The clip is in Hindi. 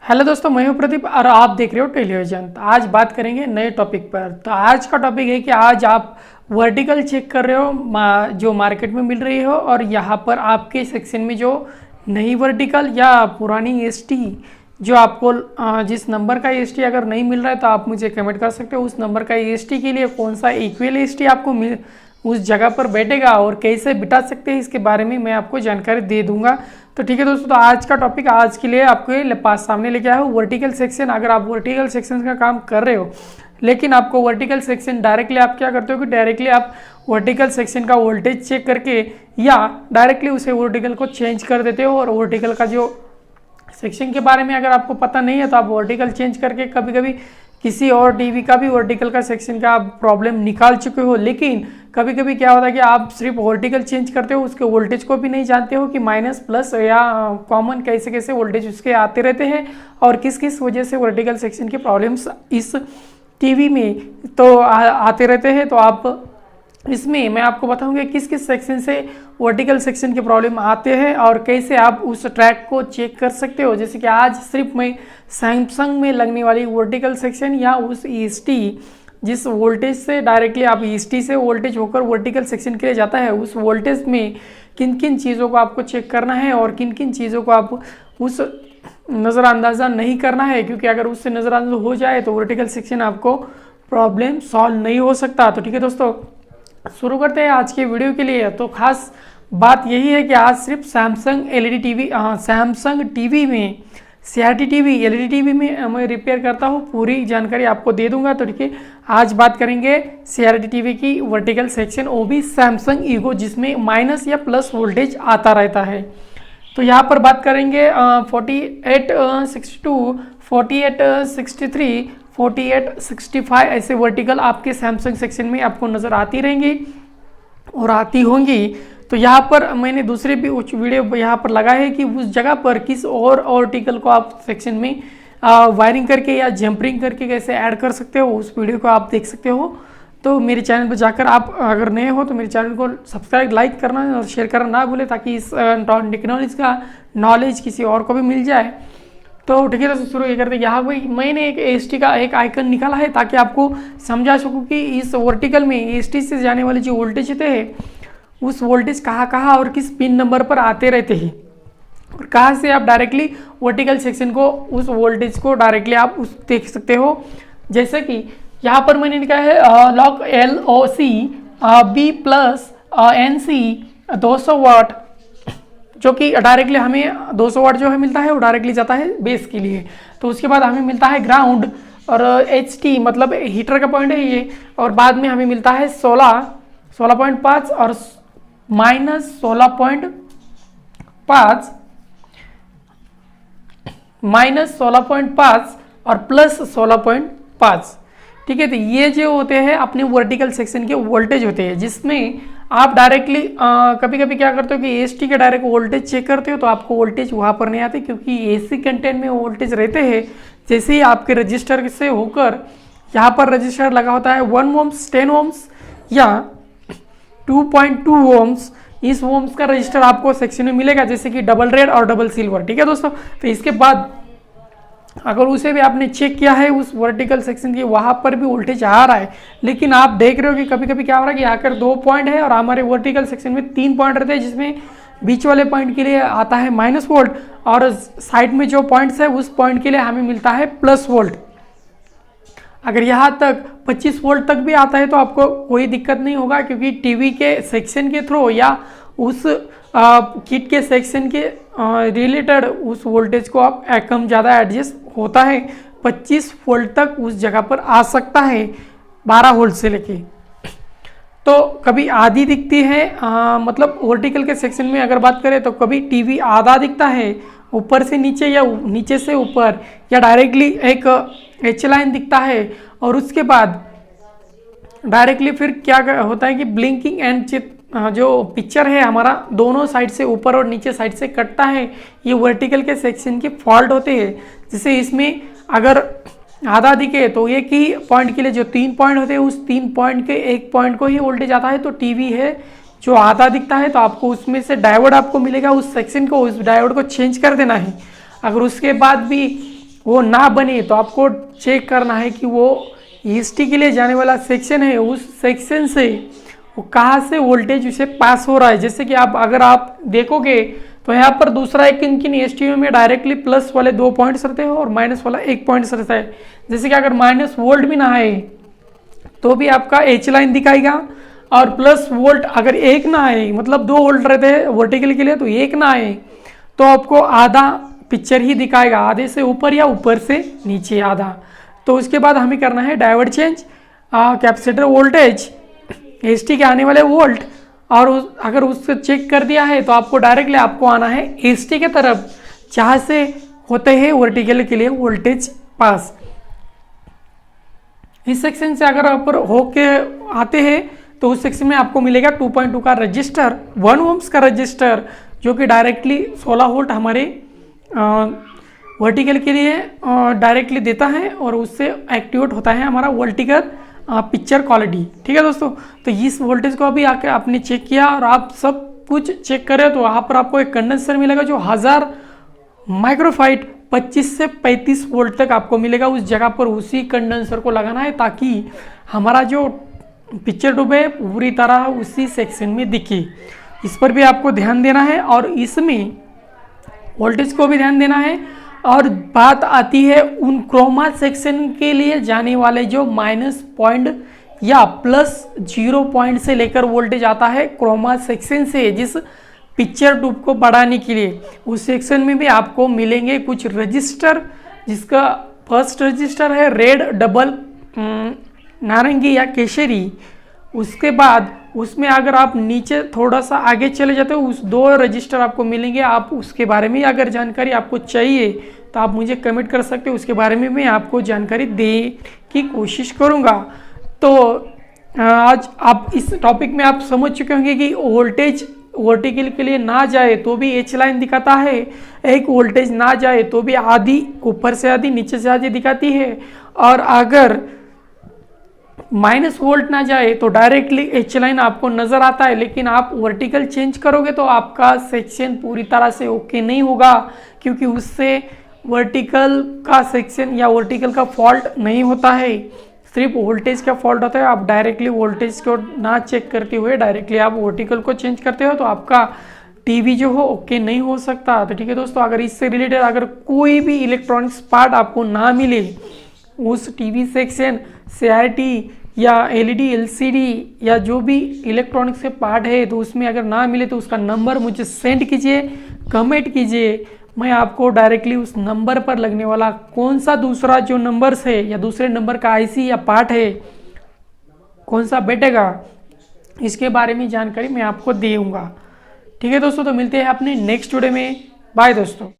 हेलो दोस्तों, मैं हूं प्रदीप और आप देख रहे हो टेलीविजन। तो आज बात करेंगे नए टॉपिक पर। तो आज का टॉपिक है कि आज आप वर्टिकल चेक कर रहे हो जो मार्केट में मिल रही हो, और यहाँ पर आपके सेक्शन में जो नई वर्टिकल या पुरानी एसटी जो आपको जिस नंबर का एसटी अगर नहीं मिल रहा है तो आप मुझे कमेंट कर सकते हो। उस नंबर का एसटी के लिए कौन सा इक्वल एसटी आपको मिल उस जगह पर बैठेगा और कैसे बिठा सकते हैं, इसके बारे में मैं आपको जानकारी दे दूंगा। तो ठीक है दोस्तों, तो आज का टॉपिक आज के लिए आपके पास सामने लेके आया हूँ वर्टिकल सेक्शन। अगर आप वर्टिकल सेक्शन का काम कर रहे हो लेकिन आपको वर्टिकल सेक्शन डायरेक्टली आप क्या करते हो कि डायरेक्टली आप वर्टिकल सेक्शन का वोल्टेज चेक करके या डायरेक्टली उसे वर्टिकल को चेंज कर देते हो, और वर्टिकल का जो सेक्शन के बारे में अगर आपको पता नहीं है तो आप वर्टिकल चेंज करके कभी कभी किसी और टीवी का भी वर्टिकल का सेक्शन का आप प्रॉब्लम निकाल चुके हो। लेकिन कभी कभी क्या होता है कि आप सिर्फ वर्टिकल चेंज करते हो, उसके वोल्टेज को भी नहीं जानते हो कि माइनस प्लस या कॉमन कैसे कैसे वोल्टेज उसके आते रहते हैं और किस किस वजह से वर्टिकल सेक्शन के प्रॉब्लम्स इस टीवी में तो आते रहते हैं। तो आप इसमें मैं आपको बताऊंगा किस किस सेक्शन से वर्टिकल सेक्शन के प्रॉब्लम आते हैं और कैसे आप उस ट्रैक को चेक कर सकते हो। जैसे कि आज सिर्फ मैं सैमसंग में लगने वाली वर्टिकल सेक्शन या उस ईएसटी जिस वोल्टेज से डायरेक्टली आप ईएसटी से वोल्टेज होकर वर्टिकल सेक्शन के लिए जाता है, उस वोल्टेज में किन किन चीज़ों को आपको चेक करना है और किन किन चीज़ों को आप उस नज़रअंदाजा नहीं करना है, क्योंकि अगर उससे नज़रअंदाज हो जाए तो वर्टिकल सेक्शन आपको प्रॉब्लम सॉल्व नहीं हो सकता। तो ठीक है दोस्तों, शुरू करते हैं आज के वीडियो के लिए। तो खास बात यही है कि आज सिर्फ Samsung LED TV Samsung TV में सीआरटी टीवी एलईडी टीवी में मैं रिपेयर करता हूँ, पूरी जानकारी आपको दे दूंगा। तो ठीक है, आज बात करेंगे सीआरटी टीवी की वर्टिकल सेक्शन, वो भी सैमसंग ईगो जिसमें माइनस या प्लस वोल्टेज आता रहता है। तो यहाँ पर बात करेंगे 4862, 4863, 4865 ऐसे वर्टिकल आपके सैमसंग सेक्शन में आपको नज़र आती रहेंगी और आती होंगी। तो यहाँ पर मैंने दूसरे भी कुछ वीडियो यहाँ पर लगा है कि उस जगह पर किस और वर्टिकल को आप सेक्शन में वायरिंग करके या जंपरिंग करके कैसे ऐड कर सकते हो, उस वीडियो को आप देख सकते हो। तो मेरे चैनल पर जाकर आप अगर नए हो तो मेरे चैनल को सब्सक्राइब लाइक करना और शेयर करना ना भूलें, ताकि इस टेक्नोलॉजी का नॉलेज किसी और को भी मिल जाए। तो ठीक है, तो शुरू ये करते हैं। यहाँ भाई मैंने एक एसटी का एक आइकन निकाला है ताकि आपको समझा सकूँ कि इस वर्टिकल में एसटी से जाने वाले जो वोल्टेज होते हैं उस वोल्टेज कहाँ और किस पिन नंबर पर आते रहते हैं, और कहाँ से आप डायरेक्टली वर्टिकल सेक्शन को उस वोल्टेज को डायरेक्टली आप उस देख सकते हो। जैसे कि यहाँ पर मैंने लिखा है लॉक LOC B+NC 200 वाट, जो कि डायरेक्टली हमें 200 वाट जो है मिलता है वो डायरेक्टली जाता है बेस के लिए। तो उसके बाद हमें मिलता है ग्राउंड और HT मतलब हीटर का पॉइंट है ये, और बाद में हमें मिलता है 16.5 और माइनस 16.5 माइनस 16.5 और प्लस 16.5। ठीक है, तो ये जो होते हैं अपने वर्टिकल सेक्शन के वोल्टेज होते हैं, जिसमें आप डायरेक्टली कभी कभी क्या करते हो कि एसटी के डायरेक्ट वोल्टेज चेक करते हो तो आपको वोल्टेज वहाँ पर नहीं आते, क्योंकि एसी कंटेंट में वोल्टेज रहते हैं। जैसे ही आपके रजिस्टर से होकर यहाँ पर रजिस्टर लगा होता है 1 ओम्स, 10 ओम्स या 2.2 ओम्स, इस ओम्स का रजिस्टर आपको सेक्शन में मिलेगा, जैसे कि डबल रेड और डबल सिल्वर। ठीक है दोस्तों, तो इसके बाद अगर उसे भी आपने चेक किया है उस वर्टिकल सेक्शन की, वहाँ पर भी वोल्टेज आ रहा है, लेकिन आप देख रहे हो कि कभी कभी क्या हो रहा है कि आकर 2 पॉइंट है और हमारे वर्टिकल सेक्शन में 3 पॉइंट रहते हैं, जिसमें बीच वाले पॉइंट के लिए आता है माइनस वोल्ट और साइड में जो पॉइंट्स है उस पॉइंट के लिए हमें मिलता है प्लस वोल्ट। अगर यहाँ तक 25 वोल्ट तक भी आता है तो आपको कोई दिक्कत नहीं होगा, क्योंकि टीवी के सेक्शन के थ्रू या उस किट के सेक्शन के रिलेटेड उस वोल्टेज को आप कम ज़्यादा एडजस्ट होता है। 25 वोल्ट तक उस जगह पर आ सकता है 12 वोल्ट से लेके। तो कभी आधी दिखती है मतलब वर्टिकल के सेक्शन में अगर बात करें तो कभी टीवी आधा दिखता है ऊपर से नीचे या नीचे से ऊपर, या डायरेक्टली एक एच लाइन दिखता है, और उसके बाद डायरेक्टली फिर क्या होता है कि ब्लिंकिंग एंड जो पिक्चर है हमारा दोनों साइड से ऊपर और नीचे साइड से कटता है। ये वर्टिकल के सेक्शन के फॉल्ट होते हैं। जैसे इसमें अगर आधा दिखे तो एक ही पॉइंट के लिए जो 3 पॉइंट होते हैं उस 3 पॉइंट के एक पॉइंट को ही वोल्टेज आता है, तो टीवी है जो आधा दिखता है तो आपको उसमें से डायोड आपको मिलेगा, उस सेक्शन को उस डायोड को चेंज कर देना है। अगर उसके बाद भी वो ना बने तो आपको चेक करना है कि वो ईएसटी के लिए जाने वाला सेक्शन है, उस सेक्शन से वो कहाँ से वोल्टेज उसे पास हो रहा है। जैसे कि आप अगर आप देखोगे तो यहाँ पर दूसरा एक किन ईएसटी में डायरेक्टली प्लस वाले 2 पॉइंट्स रहते हैं और माइनस वाला 1 पॉइंट्स रहता है। जैसे कि अगर माइनस वोल्ट भी ना आए तो भी आपका एच लाइन दिखाएगा, और प्लस वोल्ट अगर एक ना आए, मतलब 2 वोल्ट रहते हैं वर्टिकल के लिए, तो एक ना आए तो आपको आधा पिक्चर ही दिखाएगा, आधे से ऊपर या ऊपर से नीचे आधा। तो उसके बाद हमें करना है diode change, capacitor voltage, ST के आने वाले वोल्ट, और अगर उससे चेक कर दिया है तो आपको डायरेक्टली आपको आना है एसटी के तरफ, जहाँ से होते हैं वर्टिकल के लिए वोल्टेज पास। इस सेक्शन से अगर आप होके आते हैं तो उस सेक्शन में आपको मिलेगा 2.2 का रजिस्टर, 1 ओम्स का रजिस्टर, जो कि डायरेक्टली 16 वोल्ट हमारे वर्टिकल के लिए डायरेक्टली देता है, और उससे एक्टिवेट होता है हमारा वर्टिकल पिक्चर क्वालिटी। ठीक है दोस्तों, तो इस वोल्टेज को अभी आके आपने चेक किया और आप सब कुछ चेक करें तो वहाँ पर आपको एक कंडेंसर मिलेगा जो 1000 माइक्रोफाइट 25 से 35 वोल्ट तक आपको मिलेगा। उस जगह पर उसी कंडेंसर को लगाना है ताकि हमारा जो पिक्चर ट्यूब है पूरी तरह उसी सेक्शन में दिखे। इस पर भी आपको ध्यान देना है और इसमें वोल्टेज को भी ध्यान देना है। और बात आती है उन क्रोमा सेक्शन के लिए जाने वाले जो माइनस पॉइंट या प्लस 0 पॉइंट से लेकर वोल्टेज आता है क्रोमा सेक्शन से, जिस पिक्चर ट्यूब को बढ़ाने के लिए, उस सेक्शन में भी आपको मिलेंगे कुछ रजिस्टर, जिसका फर्स्ट रजिस्टर है रेड डबल नारंगी या केशरी। उसके बाद उसमें अगर आप नीचे थोड़ा सा आगे चले जाते हो उस 2 रजिस्टर आपको मिलेंगे। आप उसके बारे में अगर जानकारी आपको चाहिए तो आप मुझे कमेंट कर सकते हो, उसके बारे में मैं आपको जानकारी देने की कोशिश करूँगा। तो आज आप इस टॉपिक में आप समझ चुके होंगे कि वोल्टेज वर्टिकल के लिए ना जाए तो भी एच लाइन दिखाता है, एक वोल्टेज ना जाए तो भी आधी ऊपर से आधी नीचे से आधी दिखाती है, और अगर माइनस वोल्ट ना जाए तो डायरेक्टली एच लाइन आपको नजर आता है। लेकिन आप वर्टिकल चेंज करोगे तो आपका सेक्शन पूरी तरह से ओके नहीं होगा, क्योंकि उससे वर्टिकल का सेक्शन या वर्टिकल का फॉल्ट नहीं होता है, सिर्फ वोल्टेज का फॉल्ट होता है। आप डायरेक्टली वोल्टेज को ना चेक करते हुए डायरेक्टली आप वर्टिकल को चेंज करते हो तो आपका टीवी जो हो ओके नहीं हो सकता। तो ठीक है दोस्तों, अगर इससे रिलेटेड अगर कोई भी इलेक्ट्रॉनिक्स पार्ट आपको ना मिले उस टीवी सेक्शन, सीआरटी या एलईडी एलसीडी या जो भी इलेक्ट्रॉनिक्स के पार्ट है, तो उसमें अगर ना मिले तो उसका नंबर मुझे सेंड कीजिए, कमेंट कीजिए। मैं आपको डायरेक्टली उस नंबर पर लगने वाला कौन सा दूसरा जो नंबर्स है या दूसरे नंबर का आईसी या पार्ट है कौन सा बैठेगा, इसके बारे में जानकारी मैं आपको दूंगा। ठीक है दोस्तों, तो मिलते हैं अपने नेक्स्ट वीडियो में। बाय दोस्तों।